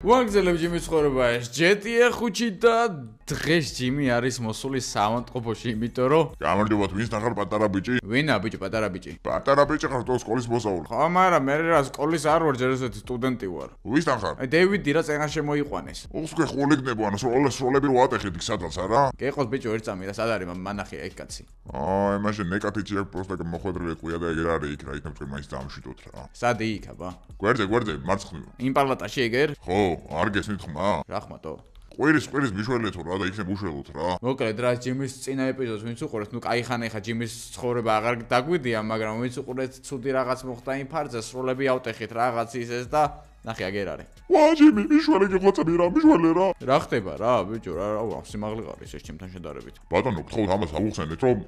ვაგზელებ ჯიმის ცხოვრება ეს ჯეტია ხუჩი და დღეს ჯიმი არის მოსული სამონტყოფოში, იმიტომ რომ გამარჯობა ვინც ნახარ პატარა ბიჭი? ვინა ბიჭი, პატარა ბიჭი? პატარა ბიჭი ხარ თუ სკოლის მოსაული? ხო, მაგრამ მე რა სკოლის არ ვარ, ჯერ ესეთი სტუდენტი ვარ. ვინც ნახარ? აი დევიდი რა წენა შემოიყვანეს. უხსკე ხოლიგნებო ანუ სროლები ვატეხით იქ სადაც არა? გეყოს ბიჭო ერთ წამი და სად არის მანახია იქ კაცი. იმაში ნეკატიჩი აქვს პროსტა მოხვედრილი ყია და ეგერ არის იქ რა იქნებ თქვენ მაინც დამშვიდოთ რა. სად იქ აბა? გვერდზე მარცხნივ. იმ პალატაში ეგერ? ხო, არ გესმით ხმა? რა ხმატო? ყვირის მიშველეთო რა და იქნებ უშველოთ რა. მოკლედ რა ჯიმის წინა ეპიზოდს ვინც უყურეთ, ნუ კაი ხან ეხა ჯიმის ცხოვრება აღარ დაგვიდია, მაგრამ ვინც უყურეთ ცუდი რაღაც მოხდა იმ ფარზე, სროლები ავტეხით რაღაც ისეს და ნახე აგერ არის. ვა ჯიმი მიშველი გეხვეწები რა, მიშველი რა. რა ხდება რა, ბიჭო, რა სიმაღლე ყარის ეს ჩემთან შედარებით. ბატონო, გთხოვთ ამას ავუხსენეთ რომ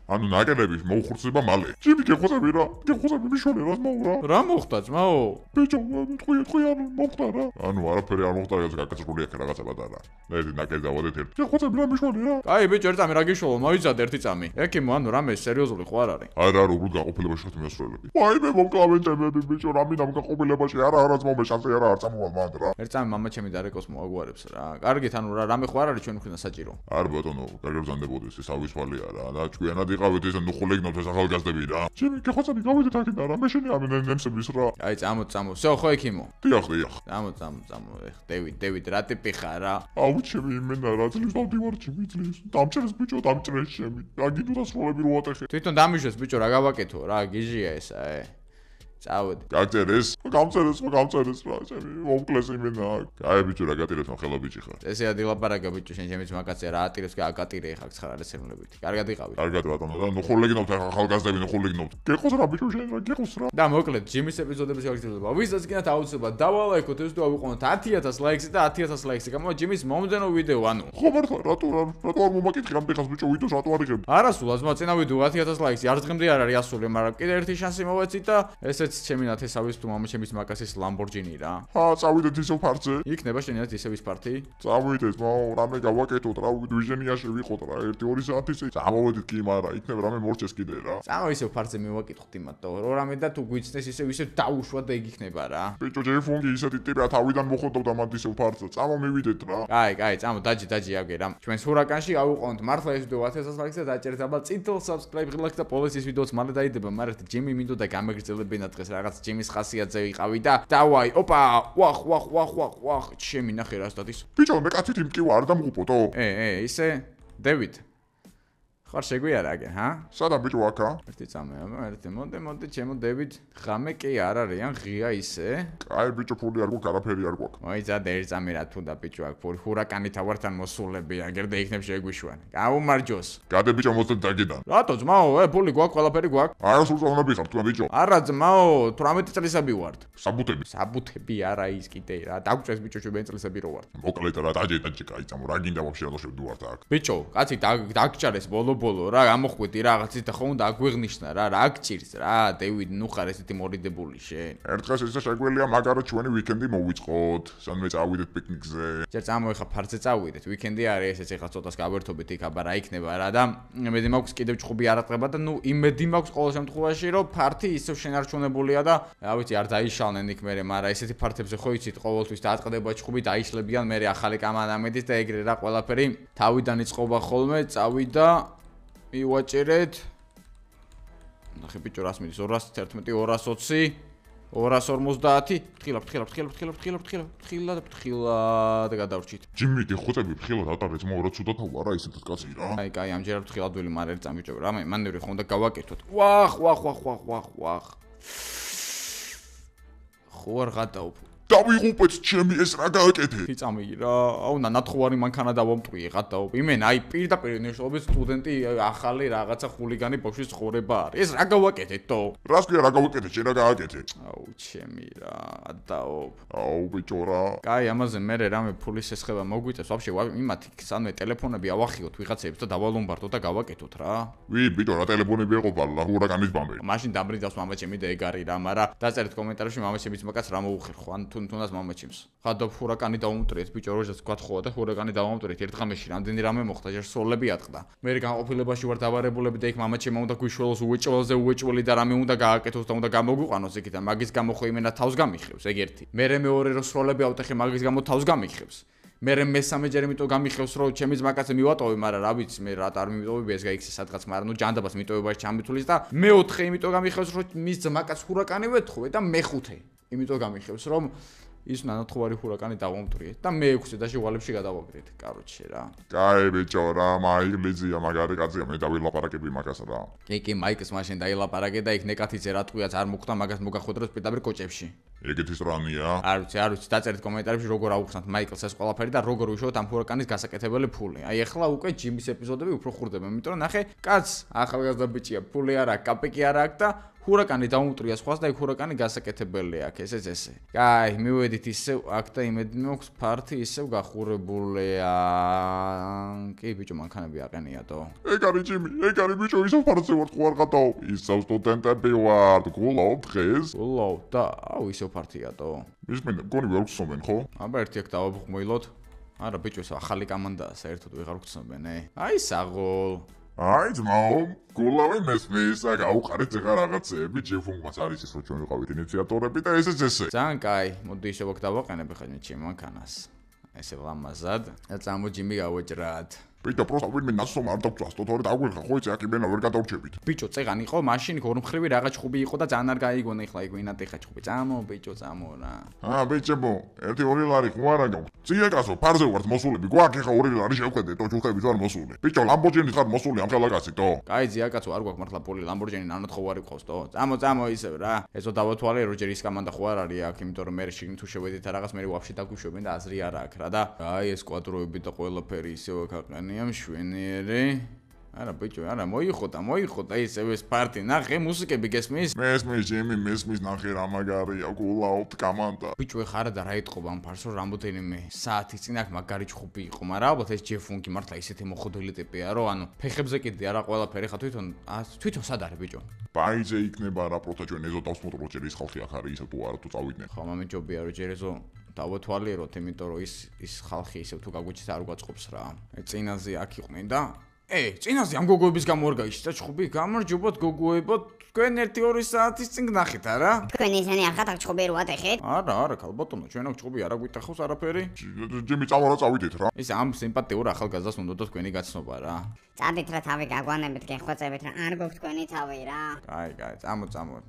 ანუ ნაკელები მოუხურცება მალე. ჯიმი გეხვეწები რა, გეხვეწები მიშველი რა მოურა. რა მოხდა ძმაო? ბიჭო, თქვი არ მოხდა რა. ანუ არაფერი არ მოხდა, ეს გაკაცრული აქ რაღაცა პატარა. და ეს ნაკელი დავადეთ ერთ. გეხვეწები რა მიშველი რა. კაი ბიჭო, ერთ წამი რა გიშველო, მოიძად ერთი წამი. ეკიმო, ანუ რამე სერიოზული ხო არ არის? არა, უბრალოდ გაყოფილებაში ხეთ მიასრულები. ვაიმე მომკლავენჯებები ბიჭო, რამინდა გაყოფილებაში არა ძმაო, შანსი არა არ წამოვალ მანდ რა. ერთ წამი მამა ჩემი დარეკოს მოაგვარებს რა. კარგით, ანუ რა რამე ხო არ არის ჩვენ მქონდა საჭირო. არ ბატონო, კარგად ბრძანდებოდეს, ეს ავისვალია რა. და ჭკვიანად იყავით ეს ნუხულეგნოთ ეს ახალგაზრდები რა. ჯიმი, გეხვეწები გავიდეთ აქედან რა, მე შენი ამენემსების რა. აი, წამო. всё, ხო ეკიმო. დიახ. წამო. დევიდ, რა ტიპი ხარ რა? აუ, ჩემი იმენა რა ძლივს დავდივარ ჩემი ძლივს. დამჭერეს ბიჭო, დამჭერეს ჩემი. რა გინდოდა სროლები რო ვატეხე. თვითონ დამიშვეს ბიჭო, რა გავაკეთო რა, გიჟია ესა, წავედი. გაგწერეს რა, ჩემი მომკლეს იმენა. აი ბიჭო, რა გატირეთ ხელო ბიჭი ხარ. ესე ადილაპარაკა ბიჭო, შენ ჩემიც მაგაცია რა ატირებს კი აკატირე ხარ ცხარალის ემლებით. კარგად იყავით. კარგად ბატონო, და ნუხულეგნოთ ახალგაზრდები ნუხულეგნოთ. გეხოს რა ბიჭო, შენ რა გეხოს რა. და მოკლედ, ჯიმის ეპიზოდების გაგრძელება. ვისაც გინდათ აუცილებლად დავალაიქოთ ეს თუ ავიყვანოთ 10000 ლაიქს და 10000 ლაიქს. გამოვა ჯიმის მომდენო ვიდეო, ანუ. ხო მართლა, რატო არ მომაკითხე ამ დღეს ბიჭო ვიდეოს რატო არ იღებ? არასულ აზმა წინა ვიდეო 10000 ლაიქს. არ დღემდე არ არის ასული, მაგრამ კიდე ერთი შანსი მოვეცით და ესეც ჩემი ნათესავის თუ მამაჩემის მაკასის ლამბორჯინი რა. წავიდეთ ისევ ფარზე. იქნება შენიათ ისევის ფართი? წავიდეთ, რამე გავაკეთოთ რა, ვიჟენიაში ვიყოთ რა, 1-2 საათის. წამოვედით კი, მაგრამ იქნება რამე მორჩეს კიდე რა. წამო ისევ ფარზე მივაკითხოთ იმათო, რამე და თუ გვიცნეს ისევ დაუშვა და იქ იქნება რა. ბიჭო, ჯეიფონგი ისეთი ტიპია, თავიდან მოხდოდა მათ ისევ ფარზე. წამო მივიდეთ რა. კაი, წამო დაჯი აგერა. ჩვენ სურაკანში ავიყვანოთ მართლა ეს ვიდეო 10000 ლაიქს და დაჭერეთ აბა წითელ subscribe ღილაკს და პოლის ის ვიდეოც მალე დაიდება, მაგრამ ჯიმი მინდოდა გამეგრძელებინა დღეს რაღაც ჯიმის ხასიათზე ვიყავი და დავაი, ოპა, ვახ, ჩემი ნახე რა სტატის. ბიჭო, მე კაცით იმკივა არ დამღუპოთო? ისე დევიდ. ხარ შეგვიარა აგე, ჰა? სადა ბიჭო აქა? ერთი წამე, ერთი მოდი, ჩემო დევიდ, ღამე კი არ არის, ან ღია ისე? კაი ბიჭო, ფული არ გვაქვს, არაფერი არ გვაქვს. მოიძადე ერთ წამე რა თუ და ბიჭო აქ ფული ჰურაკანით ავართან მოსულები, აგერ და იქნებ შეგვიშვან. გაუმარჯოს. გადე ბიჭო, მოსდეთ დაგიდან. რატო ძმაო, ფული გვაქვს, ყველაფერი გვაქვს. არა სულ წონები ხარ თქვა ბიჭო. არა ძმაო, 18 წლისები ვართ. საბუთები არა ის კიდე რა, დაგწეს ბიჭო, 17 წლისები რო ვართ. მოკლედ რა დაჯე, კაი წამო, რა გინდა ვაფშე რა შევდივართ აქ. ბიჭო, კაცი დაგჭარეს ბოლო რა, გამოხვედი რაღაცით და ხომ და აგვეღნიშნა რა გჭირს რა, დევიდ, ნუ ხარ ესეთი მორიდებული შენ. ერთ დღეს ისე შეგვიძლია მაგარო ჩვენი ვიკენდი მოვიწყოთ, სანმე წავიდეთ პიკნიკზე. ჯერ წამო ეხა ფარზე წავიდეთ, ვიკენდი არის ესეც ეხა ცოტას გავერთობთ იქ, აბა რა იქნება რა და იმედი მაქვს კიდევ ჭხუბი არ აწყება და ნუ იმედი მაქვს ყოველ შემთხვევაში რომ ფართი ისევ შენარჩუნებულია და რა ვიცი არ დაიშალნენ იქ მერე, მაგრამ ესეთი ფართებზე ხო იცით ყოველთვის დააწყდება ჭხუბი, დაიშლებიან მერე ახალი კამანა მედის და ეგრე რა ყველაფერი თავიდან იწყობა ხოლმე, წავიდა მივაჭერეთ. ნახე ბიჭო, რას მიდის 211, 220, 250. ფთხილად და გადავრჩით. ჯიმი, გეხოცები ფთხილად ატარეთ, მორა ცუდად არა ისეთად კაცი რა. კაი, ამჯერად ფთხილადვილი მარ ერთ წამი ბიჭო, რამე მანევრი ხომ და გავაკეთოთ. ვახ. ხო არ გადაუფ. დავიღუპეთ ჩემი ეს რა გააკეთე? წამი რა, აუ ნათხოვარი მანქანა დავამტყვიე, გადაუფ. იმენა, აი პირდაპირ ნიშნულობის სტუდენტი ახალი რაღაცა ხულიგანი ბავშვის ცხოვრება არის. ეს რა გავაკეთეთ თო? რას ქვია რა გავაკეთე, შენ რა გააკეთე? აუ ჩემი რა, დაუფ. აუ ბიჭო რა. კაი, ამაზე მე რამე ფულის ესხება მოგვიწევს, ვაფშე იმათი სანმე ტელეფონები ავახიოთ ვიღაცებს და დავალომბარდოთ და გავაკეთოთ რა. ბიჭო, რა ტელეფონები ეყოფა ჰურაკანის ბამბე. მაშინ დაბრიდავს მამა ჩემი და ეგ არის რა, მაგრამ დაწერეთ კომენტარებში მამა ჩემიც მაგას რა მოუხერ ხო, ან თუნდაც მამაჩიმს. ხადობ ჰურაკანი დაუმტრიეთ ბიჭო როჟაც გვათხოვა და ჰურაკანი დაუმტრიეთ ერთ ღამეში რამდენი რამე მოხდა ჯერ სოლები ატყდა. მე განყოფილებაში ვარ დავარებულები და იქ მამაჩემმა უნდა გვიშველოს უეჭველზე უეჭველი და რამე უნდა გააკეთოს და უნდა გამოგვიყვანოს იქიდან მაგის გამო ხო იმენა თავს გამიხევს ეგ ერთი. მე მეორე რო სროლები ავტეხე მაგის გამო თავს გამიხევს. მე მესამეჯერ იმიტომ გამიხევს რომ ჩემი ძმაკაცე მივატოვე, მაგრამ რა ვიცი მე რა არ მივიტოვები ეს გაიქცე სადღაც, მაგრამ ნუ ჯანდაბას მიტოვებაში ჩამითulis და მეოთხე იმიტომ გამიხევს რომ მის ძმაკაც ჰურაკანი ვეთხოვე და მეხუთე იმიტომ გამიხევს რომ ის ნანათხოვარი ჰურაკანი დავამტრიეთ და მე-6 და შევალებში გადავაგდეთ. კაროჩე რა. კაი ბიჭო რა, მაიგლიზია მაგარი კაცია, მე დავილაპარაკები მაგას რა. კი, მაიკს მაშინ დაილაპარაკე და იქ ნეკათიძე რა ტყუიაც არ მოხდა მაგას მოგახვედროს პირდაპირ კოჭებში. ეგეთის რანია? არ ვიცი, დაწერეთ კომენტარებში როგორ აუხსნათ მაიკლს ეს ყველაფერი და როგორ უშუალოდ ამ ჰურაკანის გასაკეთებელი ფული. აი ახლა უკვე ჯიმის ეპიზოდები უფრო ხურდება, იმიტომ რომ ნახე, კაც ახალგაზრდა ბიჭია, ფული არ აქვს, კაპიკი არ აქვს და ჰურაკანი დაუმტრია სხვას და იქ ჰურაკანი გასაკეთებელი აქვს, ესეც ესე. კაი, მივედით ისევ აქ და იმედი მაქვს ფართი ისევ გახურებულია. კი ბიჭო, მანქანები აყენიათო. ეგ არის ჯიმი, ეგ არის ბიჭო, ისევ ფართზე ვარ ხო არ ყატავ. ისევ სტუდენტები ვარ, გულავ დღეს. გულავ და აუ ისევ ფართიათო. ის მე მგონი ვერ გწნობენ ხო? აბა ერთი აქ დავაბხმოილოთ. არა ბიჭო, ეს ახალი კამანდაა, საერთოდ ვეღარ გწნობენ, აი საღოლ. აი ძმაო, გულავი მესმის, გაუყარეთ ეხა რაღაცეები, ჯეფუნგმაც არის ის რომ ჩვენ ვიყავით ინიციატორები და ესეც ესე. ძალიან კაი, მოდი ისევ აქ დავაყენებ ხა ჩემ მანქანას. ესე ლამაზად. და წამოჯიმი გავეჭრათ. ბიჭო, პროსტა ვინმე ნაცნობ არ დაგწასდოთ, ორი დაგვიხა ხო იცი აქ იმენა ვერ გადავრჩებით. ბიჭო, წეგან იყო მაშინ გორმხრივი რაღაც ჩხუბი იყო და ძალიან არ გაიგონა ეხლა იქ ვინატი ხა ჩხუბი. წამო ბიჭო, წამო რა. ბიჭებო, 1-2 ლარი ხო არა გაქვს. წიეკასო, ფარზე ვართ მოსულები. გვაქვს ეხა 2 ლარი შევხედე, თო ჯუხებით ვარ მოსული. ბიჭო, ლამბორჯინით ხარ მოსული ამ ხელაკაცი, თო. კაი, ზიაკაცო, არ გვაქვს მართლა პოლი ლამბორჯინი ნანათხოვარი ყავს, თო. წამო ისევ რა. ესო დავათვალე, რო ჯერ ის კამანდა ხო არ არის აქ, იმიტომ რომ მე შიგნით თუ შევედით რაღაც მე ვაფშე დაგვიშვებენ და აზრი არ აქვს რა და აი ეს კვადროები და ყველაფერი ისევ აქ აყენია მშვენი არა ბიჭო, არა მოიხოდა ისევ ეს პარტი, ნახე მუსიკები გესმის? მესმის ჯიმი, მესმის ნახე რა მაგარია, გულაუთ კამანდა. ბიჭო, ეხა არა და რა ეთყობა ამ ფარს რომ რამოდენიმე საათის წინ აქ მაგარი ჩხუბი იყო, მაგრამ ალბათ ეს ჯეფუნგი მართლა ისეთი მოხდილი ტიპია, რომ ანუ ფეხებზე კიდე არა ყველაფერი ხა თვითონ სად არის ბიჭო? ბაიზე იქნება რა პროთა ჩვენ ეზო დავსმოტროთ ჯერ ის ხალხი აქ არის ისე თუ არა თუ წავიდნენ. ხო, მომიჯობია რომ ჯერ ეზო დავათვალიეროთ, იმიტომ რომ ის ხალხი ისევ თუ გაგვიჩით არ გვაწყობს რა. წინაზე აქ იყვნენ და წინაზე ამ გოგოების გამო არ გაიშიცა ჩხუბი, გამარჯობათ გოგოებო, თქვენ 1-2 საათის წინ გნახეთ არა? თქვენ ისინი არ ხართ აქ ჩხუბი რო ატეხეთ? არა, ქალბატონო, ჩვენ აქ ჩხუბი არ აგვიტახავს არაფერი. ჯიმი წავა რა წავიდეთ რა. ის ამ სიმპათიურ ახალგაზრდას უნდა და თქვენი გაცნობა რა. წადით რა თავი გაგვანებით, გეხვეწებით რა, არ გვაქვს თქვენი თავი რა. კაი, წამო.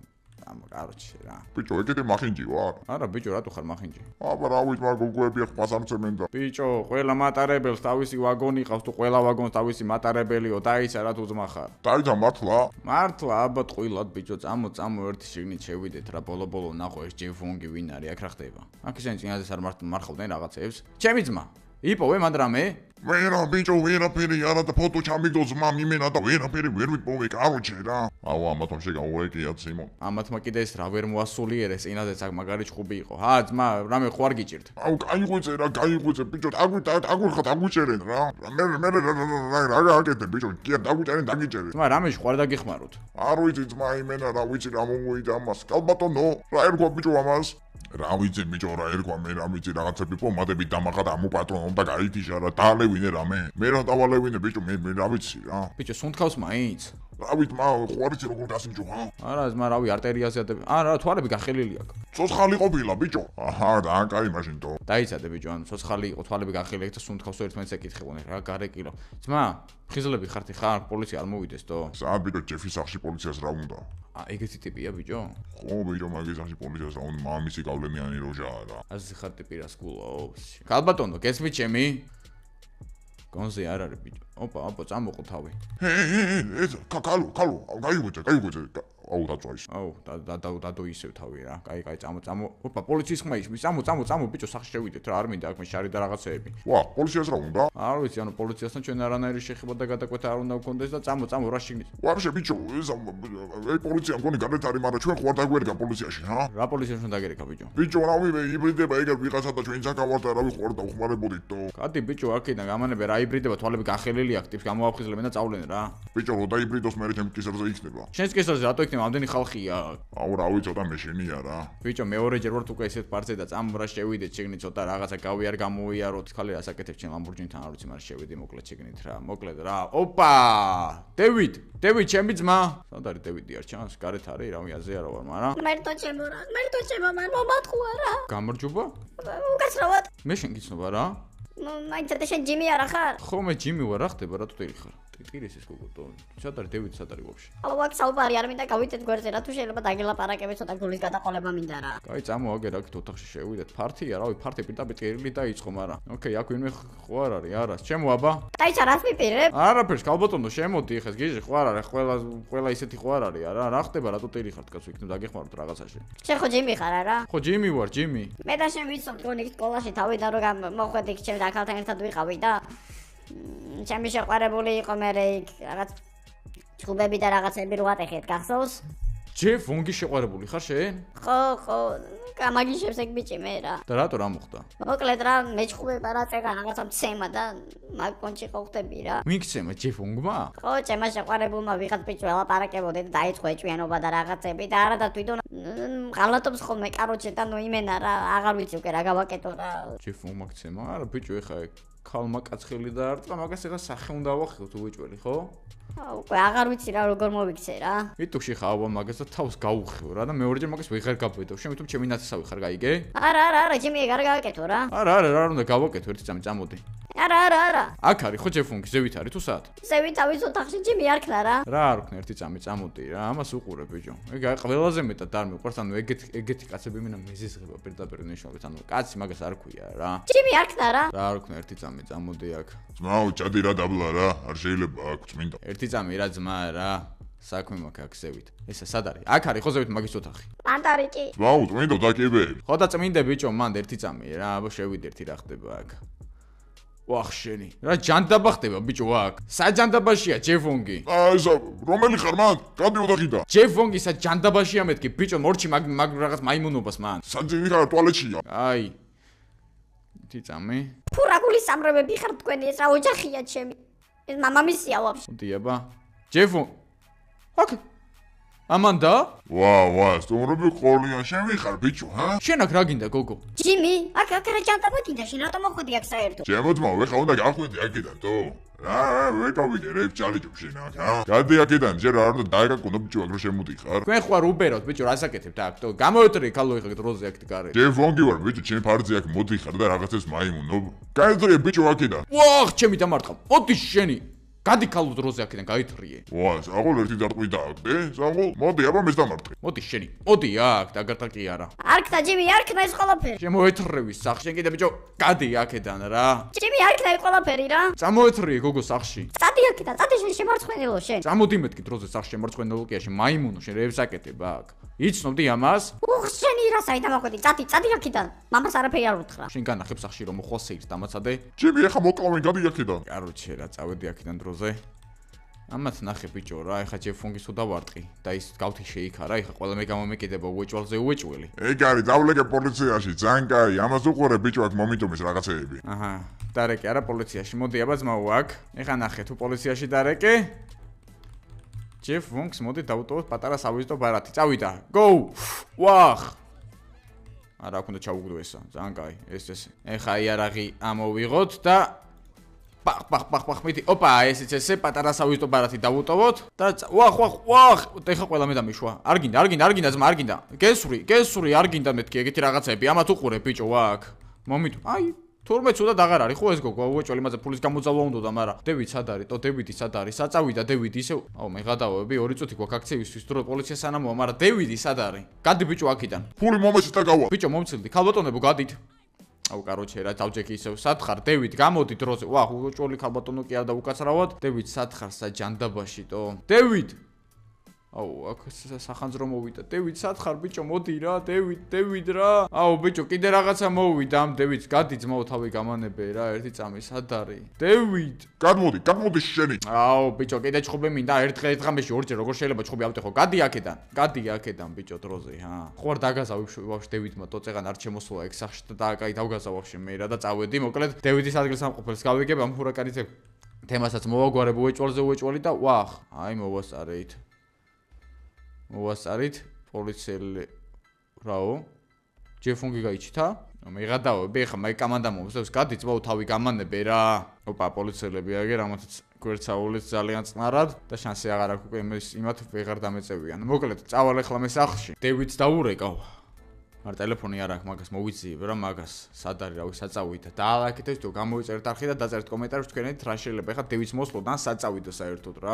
კაროჩე რა. ბიჭო, ეგეთი მახინჯი ვარ? არა ბიჭო, რატო ხარ მახინჯი? აბა რა ვიცი, მაგ გოგოები ახ პასარცემენ და. ბიჭო, ყველა მატარებელს თავისი ვაგონი ყავს, თუ ყველა ვაგონს თავისი მატარებელიო, დაიცა რა თუ ძმა ხარ. დაიცა მართლა? მართლა, აბა ტყუილად ბიჭო, წამო ერთი შიგნით შევიდეთ რა, ბოლო ნახო ეს ჯეფუნგი ვინ არის, აქ რა ხდება? აქ ისინი წინაზე არ მარხავდნენ რაღაცებს. ჩემი ძმა. იპოვე მანდრამე? ვერა ბიჭო, ვერაფერი არა და ფოტო ჩამიგდო ძმა მიმენა და ვერაფერი ვერ ვიპოვე, კაროჩე რა. აუ, ამათომ შეგაურეკია სიმონ. ამათმა კიდე ეს რა ვერ მოასულიერეს, წინაზეც აქ მაგარი ჩხუბი იყო. ძმა, რამე ხო არ გიჭირთ? აუ, გაიღვიძე ბიჭო, დაგვიჭერენ რა. მე რა გააკეთე ბიჭო, კი დაგვიჭერენ, დაგიჭერენ. ძმა, რამეში ხო არ დაგიხმაროთ? არ ვიცი ძმა, იმენა რა ვიცი რა მომუიდა ამას. კალბატონო, რა ერქვა ბიჭო ამას? რა ვიცი ბიჭო, რა ერქვა მე რა ვიცი რაღაცები პომადებით დამახა და ამოპატრონო და გაითიშა რა დალევინე რამე. მე რა დავალევინე ბიჭო, მე რა ვიცი რა. ბიჭო, სუნთქავს მაინც? რა ვიცი, ხო არ იცი როგორ დასინჯო ხა? არა, ძმა, რავი, არტერიაზე არა, თვალები გახელილი აქვს. ცოცხალი ყოფილა ბიჭო. აჰა, და კაი მაშინ თო. დაიცადე ბიჭო, ანუ ცოცხალი იყო, თვალები გახელილი და სუნთქავს ერთმანეთს ეკითხებოდნენ რა, გარეკილო. ძმა, ხიზლები ხარ, პოლიცია არ მოვიდეს თო? საათ ბიჭო, ჯეფის სახში პოლიციას რა უნდა? ეგეთი ტიპია ბიჭო? ხო ბიჭო, მაგის სახში პოლიციას რა უნდა, მამისი გავლენიანი როჟაა რა. ასე ხარ ტიპი რა სკულო. კალბატონო, გესმით ჩემი? გონზე არ არის ბიჭო. ოპა, წამოყო თავი. კალო, გაიგვიძე. აუ, დაწვა ის. აუ, დადო ისევ თავი რა. კაი, წამო. ოპა, პოლიციის ხმა ისმის. წამო, ბიჭო, სახში შევიდეთ რა, არ მინდა აქ მე შარი და რაღაცეები. ვა, პოლიციას რა უნდა? არ ვიცი, ანუ პოლიციასთან ჩვენ არანაირი შეხება და გადაკვეთა არ უნდა გქონდეს და წამო, რა შიგნით. ვაფშე ბიჭო, ეს პოლიცია მგონი გარეთ არის, მაგრამ ჩვენ ხო არ დაგვერგა პოლიციაში, ჰა? რა პოლიციაში უნდა დაგერეკა ბიჭო? ბიჭო, რავი, იბრიდება ეგერ ვიღაცა და ჩვენ საკავართ და რავი ხო არ დავხმარებოდით თო. კადი ბიჭო, აქედან გამანები რა იბრიდება, თვალები გახელილი აქვს, ტიპს გამოაფხიზლებენ და წავლენ რა. ბიჭო, რო დაიბრიდოს მე ჩემ კისერზე იქნება. შენს კისერზე რატო იქნება იქნება ამდენი ხალხია. აუ რავი ცოტა მეშინია რა. ბიჭო მეორეჯერ ვარ უკვე ისეთ პარტზე და წამბრა შევიდეთ შეგნით ცოტა რაღაცა გავიარ გამოიაროთ. ხალი რასაკეთებ ჩემ ლამბორჯინთან არ ვიცი, მაგრამ შევიდი მოკლედ შეგნით რა. მოკლედ რა. ოპა! დევიდ, ჩემი ძმა. სად არის დევიდი არ ჩანს? გარეთ არის, რავი აზე არა ვარ, მაგრამ მერტო ჩემო მან მომათხუა რა. გამარჯობა? უკაცრავად. მე შენ გიცნობა რა? მაინც შენ ჯიმი არა ხარ? ხო მე ჯიმი ვარ, რა ხდება რა თუ ტირი ხარ? ტირის ეს გოგო. სად არის დევიდი, სად არის ვაფშე? ალბათ აქ საუბარი არ მინდა გავიტეთ გვერდზე რა თუ შეიძლება დაგელაპარაკებით ცოტა გულის გადაყოლება მინდა რა. კაი, წამოაგერ აქეთ ოთახში შევიდეთ. ფართია, რავი, ფართი პირდაპირ ტირილი დაიწყო, მაგრამ ოკეი, აქ ვინმე ხო არ არის, არა, ჩემო აბა. დაიცა რას მიპირებ? არაფერს, ქალბატონო, შემოდი ხეს, გიჟი ხო არ არის, ყველა ისეთი ხო არ არის, არა, რა ხდება, რატო ტირი ხარ კაცო, იქნებ დაგეხმაროთ რაღაცაში. შენ ხო ჯიმი ხარ არა? ხო, ჯიმი ვარ, ჯიმი. მე და შენ ვიცნობ თქვენ იქ სკოლაში თავიდან რომ მოხვედი იქ ჩემ დაქალთან ერთად ვიყავი და ჩემი შეყვარებული იყო მე იქ რაღაც ჩხუბები და რაღაცები რო ატეხეთ გახსოვს? ჯეფ ვონგი შეყვარებული ხარ შენ? ხო, გამაგიშებს ეგ ბიჭი მე რა. და რატო რა მოხდა? მოკლედ რა, მე ჩხუბება რა წეგა რაღაცა მცემა და მაგ პონჩი ხო ხდები რა. მიქცემა ჯეფ ვონგმა? ხო, ჩემმა შეყვარებულმა ვიღაც ბიჭი ელაპარაკებოდი და დაიწყო ეჭვიანობა და რაღაცები და არა და თვითონ ღალატობს ხოლმე კაროჩე და ნუ იმენა რა, აღარ ვიცი უკვე რა გავაკეთო რა. ჯეფ ვონგმა ქცემა? არა, ბიჭო, ეხა ქალმა კაცხელი დაარტყა, მაგას ეხა სახე უნდა ვახილოთ უეჭველი, ხო? უკვე აღარ ვიცი რა როგორ მოვიქცე რა. იტუში ხავ მაგას და თავს გაუხევ რა და მეორეჯერ მაგას ვიღარ გაბედო. შენ თვითონ ჩემი ნაცისავი ხარ, გაიგე? არა, ჯიმი ეგ არ გავაკეთო რა. არა, რა უნდა გავაკეთო ერთი წამი წამოდი. არა. აქ არის ხო ჯეფუნგი, ზევით არის თუ სად? ზევით თავის ოთახში ჯიმი არ ქნა რა. რა არ ვქნა ერთი წამი წამოდი რა, ამას უყურე ბიჭო. ეგ ყველაზე მეტად არ მიყვარს, ანუ ეგეთი კაცები მენა მეზიზღება პირდაპირ ნიშნავთ, ანუ კაცი მაგას არ ქვია რა. ჯიმი არ ქნა რა. რა არ ვქნა ერთი წამი წამოდი აქ. ძმაო, ჭადი რა დაბლა რა, არ შეიძლება აქ წმინდა. ერთი წამი რა ძმა რა. საქმე მაქვს აქ ზევით. ესა სად არის? აქ არის ხო ზევით მაგის ოთახი. პანტარიკი. ძმაო, წმინდა დაკიბე. ხო და წმინდა ბიჭო, მანდ ერთი წამი რა, აბა შევიდე ერთი რა ხდება აქ. ვახ შენი. რა ჯანდაბა ხდება ბიჭო აქ? საჯანდაბაშია ჯეფონგი. ესა რომელი ხარ მან? გადი ოთახიდან. ჯეფონგი საჯანდაბაშია მეთქი ბიჭო, მორჩი მაგ რაღაც მაიმუნობას მან. საძინი ხარ ტუალეტშია. აი. ერთი წამი. ფურაგული სამრევები ხარ თქვენი ეს რა ოჯახია ჩემი. ეს მამამისია ვაფშე. მოდი აბა. ჯეფონ. აქ. ამანდა? ვა, სტუმრები ყოლიან, შენ ვიხარ ბიჭო, ჰა? შენ აქ რა გინდა გოგო? ჯიმი, აქ რა ჯანტაბა გინდა შენ რატომ მოხვედი აქ საერთოდ? ჩემო ძმაო, ეხლა უნდა გახვიდე აქედან თო. რა, მე გავიდე რებ ჩალიჯობ შენ აქ, ჰა? გადი აქედან, ჯერ არ უნდა დაიგაკუნო ბიჭო, აქ რო შემოდიხარ. თქვენ ხო არ უბეროთ ბიჭო, რასაკეთებთ აქ? თო გამოეთრი ქალო ეხლა დროზე აქ გარეთ. ჯეფონგი ვარ ბიჭო, ჩემ ფარძე აქ მოდიხარ და რაღაცას მაიმუნობ. გაიძრე ბიჭო აქედან. ვახ, ჩემი დამარტყა. მოდი შენი. გადი ქალო დროზე აქედან გაითრიე. ვა, საღოლ ერთი დარტყვი დააგდე, საღოლ. მოდი, აბა მეც დამარტყე. მოდი შენი. მოდი აქ, დაგარტყა კი არა. არ ქნა ჯიმი, არ ქნა ეს ყველაფერი. შემოეთრევი სახში, შენ კიდე ბიჭო, გადი აქედან რა. ჯიმი არ ქნა ეს ყველაფერი რა. წამოეთრიე გოგო სახში. წადი აქედან, წადი შენ შემარცხენელო შენ. წამოდი მეთქი დროზე სახში შემარცხენელო კი არა, შენ მაიმუნო, შენ რევს აკეთებ აქ. იცნობდი ამას? უხ შენი რა საიდან მოხვედი? წადი აქედან. მამას არაფერი არ უთხრა. შენ განახებ სახში რომ მოხვალ სეირს დამაცადე. ჯიმი, ეხა მოკლავენ, გადი აქედან. კაროჩე რა, წავედი აქედან დროზე. ამათ ნახე ბიჭო რა, ეხა ჯეფონგის თუ დავარტყი და ის გავთი შეიქარა, ეხა ყველა მე გამომეკიდება უეჭვალზე უეჭველი. ეგ არის, დავლეგე პოლიციაში, ძალიან კაი, ამას უყურე ბიჭო, აქ მომიტომეს რაღაცეები. აჰა, დარეკე არა პოლიციაში, მოდი აბა ძმაო აქ. ეხა ნახე თუ პოლიციაში დარეკე. ჯეფონგს მოდი დავუტოვოთ პატარა სავიზიტო ბარათი. წავიდა. Go! ვახ! არა, აქ უნდა ჩაუგდო ესა, ძალიან კაი, ეს. ეხა იარაღი ამოვიღოთ და პახ მიდი. ოპა, ესეც ესე პატარა სავიზიტო ბარათი დავუტოვოთ და ვახ. ეხა ყველა მე დამიშვა. არ გინდა ძმა, არ გინდა. გესური, არ გინდა მეთქი ეგეთი რაღაცები. ამათ უყურე ბიჭო აქ. მომიტო. აი, თურმე ცუდად აღარ არის ხო ეს გოგო, უეჭველი მაძე ფულის გამოძალვა უნდოდა, მაგრამ დევიდ სად არის? დევიდი სად არის? საწავიდა დევიდი ისევ. აუ, მე გადავები 2 წუთი გვაქვს აქციისთვის, დრო პოლიცია სანამოა, მაგრამ დევიდი სად არის? გადი ბიჭო აქედან. ფული მომეცი და გავა. ბიჭო მომცილდი, ქალბატონებო გადით. აუ, კაროჩე რა, დავჯექი ისევ. სად ხარ? დევიდ, გამოდი დროზე. ვახ, უეჭველი ქალბატონო კი არ და უკაცრავად. დევიდ, სად ხარ საჯანდაბაში თო? დევიდ! აუ, აქ სახანძრო მოვიდა. დევიდ, სად ხარ ბიჭო? მოდი რა, დევიდ რა. აუ, ბიჭო, კიდე რაღაცა მოვიდა ამ დევიდს. გადი ძმაო, თავი გამანებე რა, ერთი წამი სად არის? დევიდ! გადმოდი შენი. აუ, ბიჭო, კიდე ჩხუბი მინდა ერთ ღამეში ორჯერ, როგორ შეიძლება ჩხუბი ავტეხო? გადი აქედან ბიჭო დროზე, ჰა. ხო არ დაგაზავი ვაფშე დევიდმა, ტოწეღან არ შემოსულა ეგ სახში და კაი დავგაზავ ვაფშე მე რა და წავედი. მოკლედ, დევიდის ადგილს ამყოფელს გავიგებ ამ ჰურაკანის თემასაც მოვაგვარებ უეჭვალზე უეჭვალი და ვახ, აი მოვასწარეთ. მოვასწარით პოლიციელი რაო ჯეფონგი გაიჩითა მეღადავები ეხა მაგ კამანდა მომწევს გადიწვაო თავი გამანებე რა ოპა პოლიციელები აგე რამათაც გვერდსაულით ძალიან წყნარად და შანსი აღარ აქვს უკვე იმათ ვეღარ დამეწევიან მოკლედ წავალ ახლა მე სახლში დევიდს დაურეკავ არ ტელეფონი არ აქვს მაგას მოვიძიებ რა მაგას სად არის რავი საწავით და დაალაკეთებს თუ გამოიწერთ არხი და დაწერთ კომენტარებში თქვენით რა შეიძლება ეხა დევიდს მოსვლოდან საწავიდო საერთოდ რა